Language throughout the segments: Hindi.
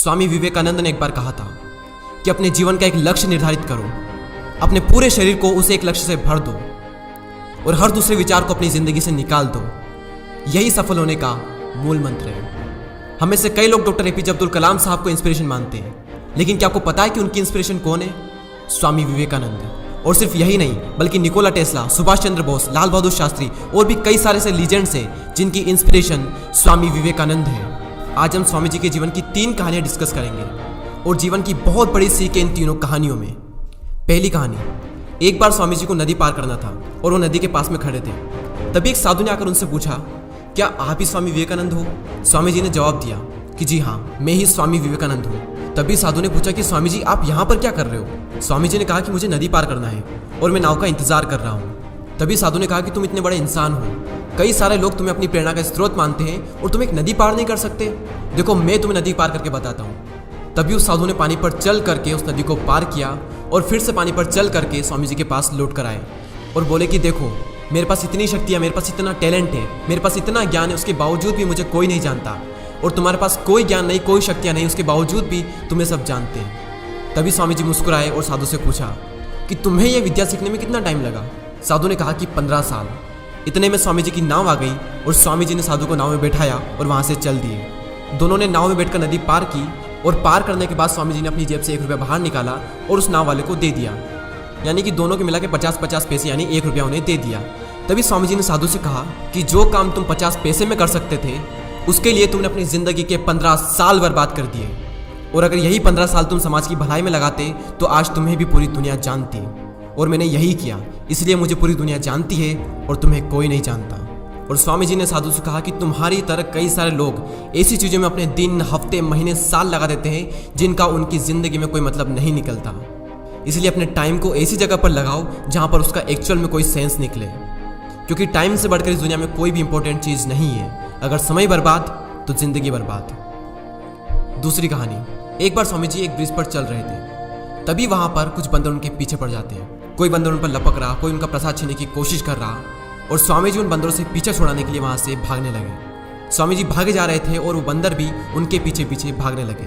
स्वामी विवेकानंद ने एक बार कहा था कि अपने जीवन का एक लक्ष्य निर्धारित करो, अपने पूरे शरीर को उस एक लक्ष्य से भर दो और हर दूसरे विचार को अपनी जिंदगी से निकाल दो। यही सफल होने का मूल मंत्र है। हमें से कई लोग डॉक्टर एपीजे अब्दुल कलाम साहब को इंस्पिरेशन मानते हैं, लेकिन क्या आपको पता है कि उनकी इंस्पिरेशन कौन है? स्वामी विवेकानंद। और सिर्फ यही नहीं, बल्कि निकोला टेस्ला, सुभाष चंद्र बोस, लाल बहादुर शास्त्री और भी कई सारे से लीजेंड्स हैं जिनकी इंस्पिरेशन स्वामी विवेकानंद है। आज हम स्वामी जी के जीवन की 3 कहानियां डिस्कस करेंगे और जीवन की बहुत बड़ी सीख है इन तीनों कहानियों में। पहली कहानी, एक बार स्वामी जी को नदी पार करना था और वो नदी के पास में खड़े थे। तभी एक साधु ने आकर उनसे पूछा, क्या आप ही स्वामी विवेकानंद हो? स्वामी जी ने जवाब दिया कि जी हाँ, मैं ही स्वामी विवेकानंद हूँ। तभी साधु ने पूछा कि स्वामी जी आप यहाँ पर क्या कर रहे हो? स्वामी जी ने कहा कि मुझे नदी पार करना है और मैं नाव का इंतजार कर रहा हूँ। तभी साधु ने कहा कि तुम इतने बड़े इंसान हो, कई सारे लोग तुम्हें अपनी प्रेरणा का स्रोत मानते हैं और तुम एक नदी पार नहीं कर सकते। देखो मैं तुम्हें नदी पार करके बताता हूँ। तभी उस साधु ने पानी पर चल करके उस नदी को पार किया और फिर से पानी पर चल करके स्वामी जी के पास लौट कर आए और बोले कि देखो मेरे पास इतनी शक्ति है, मेरे पास इतना टैलेंट है, मेरे पास इतना ज्ञान है, उसके बावजूद भी मुझे कोई नहीं जानता। और तुम्हारे पास कोई ज्ञान नहीं, कोई शक्तियाँ नहीं, उसके बावजूद भी तुम्हें सब जानते हैं। तभी स्वामी जी मुस्कुराए और साधु से पूछा कि तुम्हें यह विद्या सीखने में कितना टाइम लगा? साधु ने कहा कि 15 साल। इतने में स्वामी जी की नाव आ गई और स्वामी जी ने साधु को नाव में बैठाया और वहाँ से चल दिए। दोनों ने नाव में बैठकर नदी पार की और पार करने के बाद स्वामी जी ने अपनी जेब से 1 रुपया बाहर निकाला और उस नाव वाले को दे दिया। यानी कि दोनों के मिला के 50-50 पैसे यानी 1 रुपया उन्हें दे दिया। तभी स्वामी जी ने साधु से कहा कि जो काम तुम 50 पैसे में कर सकते थे उसके लिए तुमने अपनी ज़िंदगी के 15 साल बर्बाद कर दिए, और अगर यही 15 साल तुम समाज की भलाई में लगाते तो आज तुम्हें भी पूरी दुनिया जानती। और मैंने यही किया, इसलिए मुझे पूरी दुनिया जानती है और तुम्हें कोई नहीं जानता। और स्वामी जी ने साधु से कहा कि तुम्हारी तरह कई सारे लोग ऐसी चीज़ों में अपने दिन, हफ्ते, महीने, साल लगा देते हैं जिनका उनकी ज़िंदगी में कोई मतलब नहीं निकलता। इसलिए अपने टाइम को ऐसी जगह पर लगाओ जहाँ पर उसका एक्चुअल में कोई सेंस निकले, क्योंकि टाइम से बढ़कर इस दुनिया में कोई भी इंपॉर्टेंट चीज़ नहीं है। अगर समय बर्बाद तो जिंदगी बर्बाद। दूसरी कहानी, एक बार स्वामी जी एक ब्रिज पर चल रहे थे। तभी वहाँ पर कुछ बंदर उनके पीछे पड़ जाते हैं। कोई बंदर उन पर लपक रहा, कोई उनका प्रसाद छीनने की कोशिश कर रहा, और स्वामी जी उन बंदरों से पीछे छुड़ाने के लिए वहाँ से भागने लगे। स्वामी जी भागे जा रहे थे और वो बंदर भी उनके पीछे पीछे भागने लगे।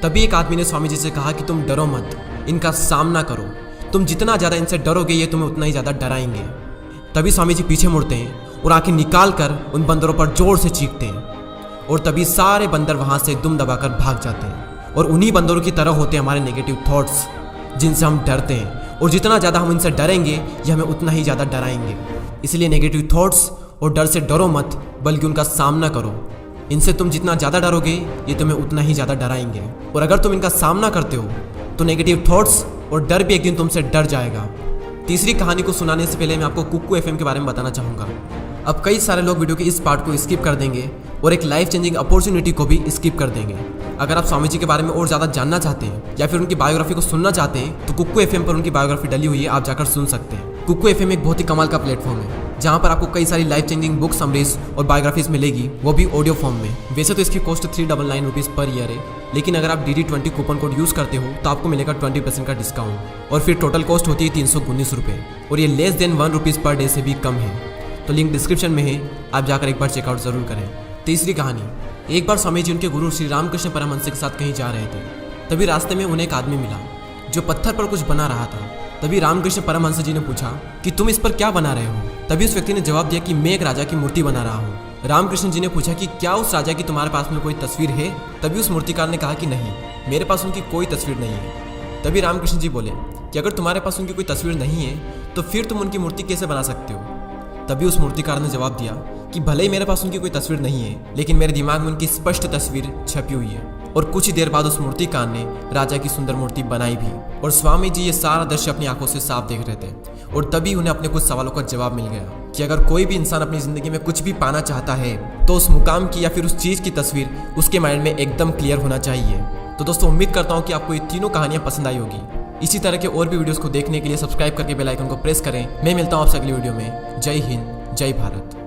तभी एक आदमी ने स्वामी जी से कहा कि तुम डरो मत, इनका सामना करो। तुम जितना ज़्यादा इनसे डरोगे ये तुम्हें उतना ही ज़्यादा डराएंगे। तभी स्वामी जी पीछे मुड़ते हैं और आंखें निकाल कर उन बंदरों पर जोर से चीखते हैं, और तभी सारे बंदर वहाँ से दुम दबाकर भाग जाते हैं। और उन्हीं बंदरों की तरह होते हैं हमारे नेगेटिव थॉट्स, जिनसे हम डरते हैं, और जितना ज़्यादा हम इनसे डरेंगे ये हमें उतना ही ज़्यादा डराएंगे। इसलिए नेगेटिव थॉट्स और डर से डरो मत, बल्कि उनका सामना करो। इनसे तुम जितना ज़्यादा डरोगे ये तुम्हें उतना ही ज़्यादा डराएंगे, और अगर तुम इनका सामना करते हो तो नेगेटिव थॉट्स और डर भी एक दिन तुमसे डर जाएगा। तीसरी कहानी को सुनाने से पहले मैं आपको कुक्कू एफएम के बारे में बताना चाहूँगा। अब कई सारे लोग वीडियो के इस पार्ट को स्किप कर देंगे और एक लाइफ चेंजिंग अपॉर्चुनिटी को भी स्किप कर देंगे। अगर आप स्वामी जी के बारे में और ज़्यादा जानना चाहते हैं या फिर उनकी बायोग्राफी को सुनना चाहते हैं तो कुक्कू एफएम पर उनकी बायोग्राफी डली हुई है, आप जाकर सुन सकते हैं। कुक्कू एफएम एक बहुत ही कमाल का प्लेटफॉर्म है जहाँ पर आपको कई सारी लाइफ चेंजिंग बुक समरीज और बायोग्राफीज मिलेगी, वो भी ऑडियो फॉर्म में। वैसे तो इसकी कॉस्ट 399 रुपीज़ पर ईयर है, लेकिन अगर आप DD20 कूपन कोड यूज़ करते हो तो आपको मिलेगा 20% का डिस्काउंट, और फिर टोटल कॉस्ट होती है 319 रुपये, और ये less than 1 rupees per day से भी कम है। तो लिंक डिस्क्रिप्शन में है, आप जाकर एक बार चेकआउट जरूर करें। तीसरी कहानी, एक बार स्वामी जी उनके गुरु श्री रामकृष्ण परमहंस के साथ कहीं जा रहे थे। तभी रास्ते में उन्हें एक आदमी मिला जो पत्थर पर कुछ बना रहा था। तभी रामकृष्ण परमहंस जी ने पूछा कि तुम इस पर क्या बना रहे हो? तभी उस व्यक्ति ने जवाब दिया कि मैं एक राजा की मूर्ति बना रहा हूँ। रामकृष्ण जी ने पूछा कि क्या उस राजा की तुम्हारे पास में कोई तस्वीर है? तभी उस मूर्तिकार ने कहा कि नहीं, मेरे पास उनकी कोई तस्वीर नहीं है। तभी रामकृष्ण जी बोले कि अगर तुम्हारे पास उनकी कोई तस्वीर नहीं है तो फिर तुम उनकी मूर्ति कैसे बना सकते हो? तभी उस मूर्तिकार ने जवाब दिया कि भले ही मेरे पास उनकी कोई तस्वीर नहीं है, लेकिन मेरे दिमाग में उनकी स्पष्ट तस्वीर छपी हुई है। और कुछ ही देर बाद उस मूर्तिकार ने राजा की सुंदर मूर्ति बनाई भी। और स्वामी जी ये सारा दृश्य अपनी आंखों से साफ देख रहे थे, और तभी उन्हें अपने कुछ सवालों का जवाब मिल गया कि अगर कोई भी इंसान अपनी जिंदगी में कुछ भी पाना चाहता है तो उस मुकाम की या फिर उस चीज़ की तस्वीर उसके माइंड में एकदम क्लियर होना चाहिए। तो दोस्तों उम्मीद करता हूँ कि आपको ये तीनों कहानियाँ पसंद आई होगी। इसी तरह के और भी वीडियोस को देखने के लिए सब्सक्राइब करके बेल आइकन को प्रेस करें। मैं मिलता हूँ आपसे अगली वीडियो में। जय हिंद, जय भारत।